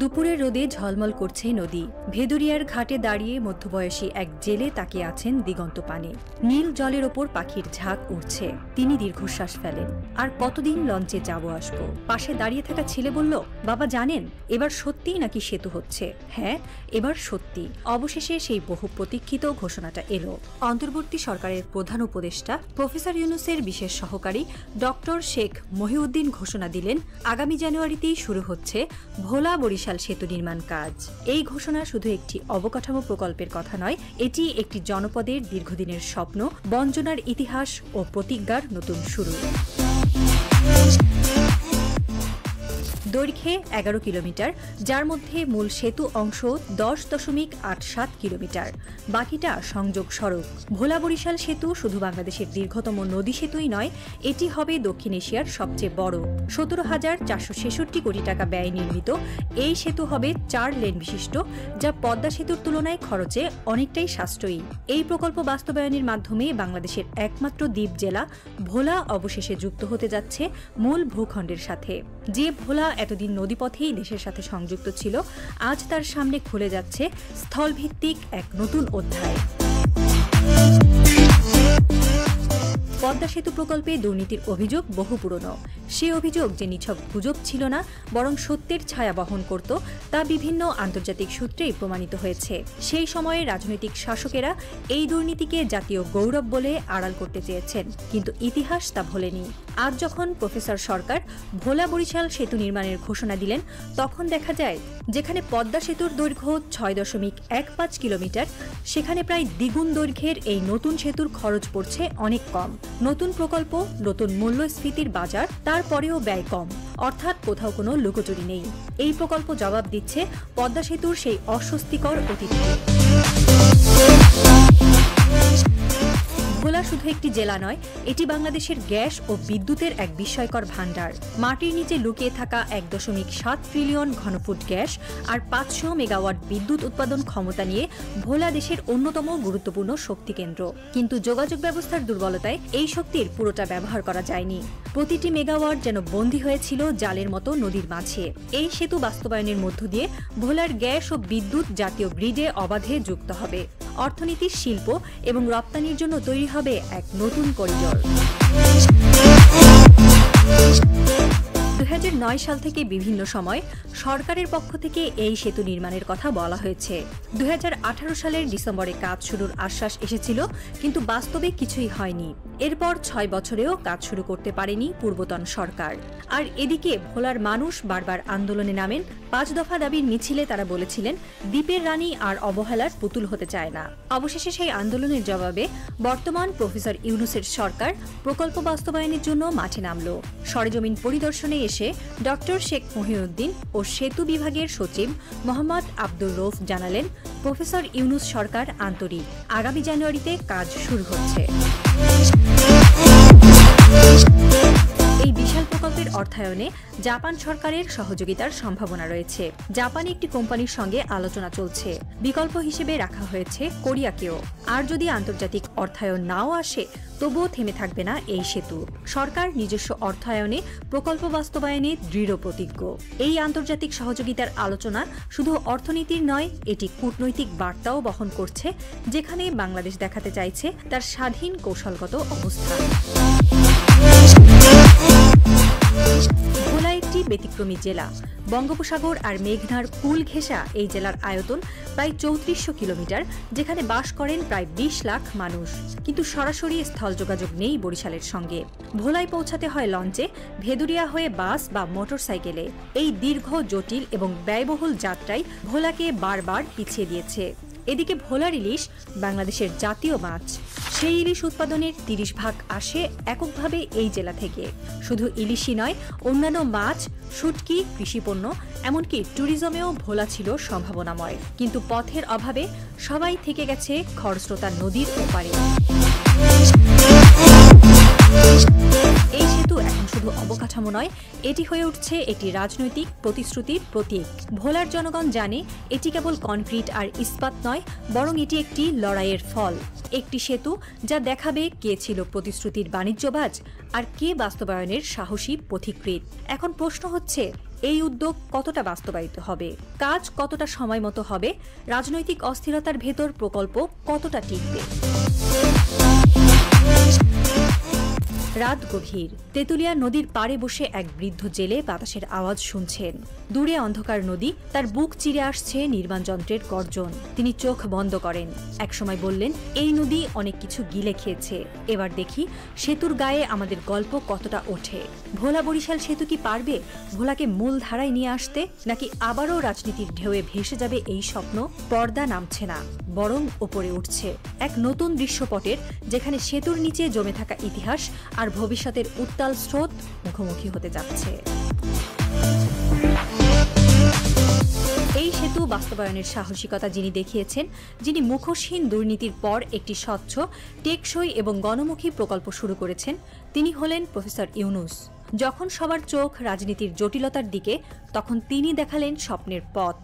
দুপুরের রোদে ঝলমল করছে নদী। ভেদুরিয়ার ঘাটে দাঁড়িয়ে মধ্যবয়সী এক জেলে তাকিয়ে আছেন দিগন্ত পানে। নীল জলের ওপর পাখির ঝাঁক উড়ছে। তিনি দীর্ঘশ্বাস ফেলেন। আর কতদিন লঞ্চে যাবো আসবো। পাশে দাঁড়িয়ে থাকা ছেলে বলল, বাবা জানেন এবার সত্যিই নাকি সেতু হচ্ছে? হ্যাঁ, এবার সত্যি। অবশেষে সেই বহু প্রতীক্ষিত ঘোষণাটা এলো। অন্তর্বর্তী সরকারের প্রধান উপদেষ্টা প্রফেসর ইউনূসের বিশেষ সহকারী ডক্টর শেখ মহিউদ্দিন ঘোষণা দিলেন, আগামী জানুয়ারিতেই শুরু হচ্ছে ভোলা বরিশাল সেতু নির্মাণ কাজ। এই ঘোষণা শুধু একটি অবকাঠামো প্রকল্পের কথা নয়, এটি একটি জনপদের দীর্ঘদিনের স্বপ্ন, বঞ্চনার ইতিহাস ও প্রতিজ্ঞার নতুন শুরু। দৈর্ঘ্যে 11 কিলোমিটার, যার মধ্যে মূল সেতু অংশ 10.87 কিলোমিটার, বাকিটা সংযোগ সড়ক। ভোলা বরিশাল সেতু শুধু বাংলাদেশের দীর্ঘতম নদী সেতুই নয়, এটি হবে দক্ষিণ এশিয়ার সবচেয়ে বড়। 17,466 কোটি টাকা ব্যয়ে নির্মিত এই সেতু হবে 4 লেন বিশিষ্ট, যা পদ্মা সেতুর তুলনায় খরচে অনেকটাই সাশ্রয়ী। এই প্রকল্প বাস্তবায়নের মাধ্যমে বাংলাদেশের একমাত্র দ্বীপ জেলা ভোলা অবশেষে যুক্ত হতে যাচ্ছে মূল ভূখণ্ডের সাথে। যে ভোলা এতদিন নদীপথেই দেশের সাথে সংযুক্ত ছিল, আজ তার সামনে খুলে যাচ্ছে স্থলভিত্তিক এক নতুন অধ্যায়। পদ্মা সেতু প্রকল্পে দুর্নীতির অভিযোগ বহু পুরনো। সে অভিযোগ যে নিছক গুজব ছিল না, বরং সত্যের ছায়া বহন করত, তা বিভিন্ন আন্তর্জাতিক সূত্রেই প্রমাণিত হয়েছে। সেই সময়ে রাজনৈতিক শাসকেরা এই দুর্নীতিকে জাতীয় গৌরব বলে আড়াল করতে চেয়েছেন, কিন্তু ইতিহাস তা ভোলেনি। আজ যখন প্রফেসর সরকার ভোলা বরিশাল সেতু নির্মাণের ঘোষণা দিলেন, তখন দেখা যায় যেখানে পদ্মা সেতুর দৈর্ঘ্য 6.15 কিলোমিটার, সেখানে প্রায় দ্বিগুণ দৈর্ঘ্যের এই নতুন সেতুর খরচ পড়ছে অনেক কম। নতুন প্রকল্প, নতুন মূল্যস্ফীতির বাজার, তারপরেও ব্যয় কম, অর্থাৎ কোথাও কোনো লুকোচুরি নেই। এই প্রকল্প জবাব দিচ্ছে পদ্মা সেতুর সেই অস্বস্তিকর অতীতকে। ভোলা শুধু একটি জেলা নয়, এটি বাংলাদেশের গ্যাস ও বিদ্যুতের এক বিস্ময়কর ভাণ্ডার। মাটির নিচে লুকিয়ে থাকা 1.7 ট্রিলিয়ন ঘনফুট গ্যাস আর 500 মেগাওয়াট বিদ্যুৎ উৎপাদন ক্ষমতা নিয়ে ভোলা দেশের অন্যতম গুরুত্বপূর্ণ শক্তি কেন্দ্র। কিন্তু যোগাযোগ ব্যবস্থার দুর্বলতায় এই শক্তির পুরোটা ব্যবহার করা যায়নি। প্রতিটি মেগাওয়াট যেন বন্দী হয়েছিল জালের মতো নদীর মাঝে। এই সেতু বাস্তবায়নের মধ্য দিয়ে ভোলার গ্যাস ও বিদ্যুৎ জাতীয় গ্রিডে অবাধে যুক্ত হবে। অর্থনীতি, শিল্প এবং রপ্তানির জন্য তৈরি হবে এক নতুন করিডোর। 2009 সাল থেকে বিভিন্ন সময় সরকারের পক্ষ থেকে এই সেতু নির্মাণের কথা বলা হয়েছে। 2018 সালের ডিসেম্বরে কাজ শুরুর আশ্বাস এসেছিল, কিন্তু বাস্তবে কিছুই হয়নি। এরপর 6 বছরেও কাজ শুরু করতে পারেনি পূর্বতন সরকার। আর এদিকে ভোলার মানুষ বারবার আন্দোলনে নামেন। 5 দফা দাবির মিছিলে তারা বলেছিলেন, দ্বীপের রানী আর অবহেলার পুতুল হতে চায় না। অবশেষে সেই আন্দোলনের জবাবে বর্তমান প্রফেসর ইউনূসের সরকার প্রকল্প বাস্তবায়নের জন্য মাঠে নামল। সরেজমিন পরিদর্শনে এসে ডক্টর শেখ মহিউদ্দিন ও সেতু বিভাগের সচিব মোহাম্মদ আব্দুর রৌফ জানালেন, প্রফেসর ইউনূস সরকার আন্তরিক, আগামী জানুয়ারিতে কাজ শুরু হচ্ছে। এই বিশাল প্রকল্পের অর্থায়নে জাপান সরকারের সহযোগিতার সম্ভাবনা রয়েছে। জাপানি একটি কোম্পানির সঙ্গে আলোচনা চলছে। বিকল্প হিসেবে রাখা হয়েছে কোরিয়াকেও। আর যদি আন্তর্জাতিক অর্থায়ন নাও আসে, তবুও থেমে থাকবে না এই সেতু। সরকার নিজস্ব অর্থায়নে প্রকল্প বাস্তবায়নে দৃঢ় প্রতিজ্ঞ। এই আন্তর্জাতিক সহযোগিতার আলোচনা শুধু অর্থনীতির নয়, এটি কূটনৈতিক বার্তাও বহন করছে, যেখানে বাংলাদেশ দেখাতে চাইছে তার স্বাধীন কৌশলগত অবস্থান। ভোলা একটি ব্যতিক্রমী জেলা। বঙ্গোপসাগর আর মেঘনার কুল ঘেঁষা এই জেলার আয়তন প্রায় 3400 কিলোমিটার, যেখানে বাস করেন প্রায় 20 লাখ মানুষ। কিন্তু সরাসরি স্থল যোগাযোগ নেই বরিশালের সঙ্গে। ভোলায় পৌঁছাতে হয় লঞ্চে, ভেদুরিয়া হয়ে বাস বা মোটরসাইকেলে। এই দীর্ঘ, জটিল এবং ব্যয়বহুল যাত্রায় ভোলাকে বারবার পিছিয়ে দিয়েছে। এদিকে ভোলার ইলিশ বাংলাদেশের জাতীয় মাছ। সেই ইলিশ উৎপাদনের 30% আসে এককভাবে এই জেলা থেকে। শুধু ইলিশই নয়, অন্যান্য মাছ, শুটকি, কৃষিপণ্য, এমনকি ট্যুরিজমেও ভোলা ছিল সম্ভাবনাময়। কিন্তু পথের অভাবে সবাই থেকে গেছে খরস্রোতা নদীর ওপারে। এই সেতু এখন শুধু অবকাঠামো নয়, এটি হয়ে উঠছে একটি রাজনৈতিক প্রতিশ্রুতির প্রতীক। ভোলার জনগণ জানে এটি কেবল কনক্রিট আর ইস্পাত নয়, বরং এটি একটি লড়াইয়ের ফল। একটি সেতু যা দেখাবে কে ছিল প্রতিশ্রুতির বাণিজ্যবাজ আর কে বাস্তবায়নের সাহসী পথিকৃৎ। এখন প্রশ্ন হচ্ছে, এই উদ্যোগ কতটা বাস্তবায়িত হবে, কাজ কতটা সময় মতো হবে, রাজনৈতিক অস্থিরতার ভেতর প্রকল্প কতটা টিকবে। রাত গভীর। তেঁতুলিয়া নদীর পাড়ে বসে এক বৃদ্ধ জেলে বাতাসের আওয়াজ শুনছেন। দূরে অন্ধকার নদী, তার বুক চিরে আসছে নির্মাণ যন্ত্রের গর্জন। তিনি চোখ বন্ধ করেন। একসময় বললেন, এই নদী অনেক কিছু গিলে খেয়েছে, এবার দেখি সেতুর গায়ে আমাদের গল্প কতটা ওঠে। ভোলা বরিশাল সেতু কি পারবে ভোলাকে মূল ধারায় নিয়ে আসতে, নাকি আবারও রাজনীতির ঢেউয়ে ভেসে যাবে এই স্বপ্ন? পর্দা নামছে না, বরং ওপরে উঠছে এক নতুন দৃশ্যপটের, যেখানে সেতুর নিচে জমে থাকা ইতিহাস আর ভবিষ্যতের উত্তাল স্রোত মুখোমুখি হতে যাচ্ছে। এই সেতু বাস্তবায়নের সাহসিকতা যিনি দেখিয়েছেন, যিনি মুখোশহীন দুর্নীতির পর একটি স্বচ্ছ, টেকসই এবং গণমুখী প্রকল্প শুরু করেছেন, তিনি হলেন প্রফেসর ইউনূস। যখন সবার চোখ রাজনীতির জটিলতার দিকে, তখন তিনি দেখালেন স্বপ্নের পথ।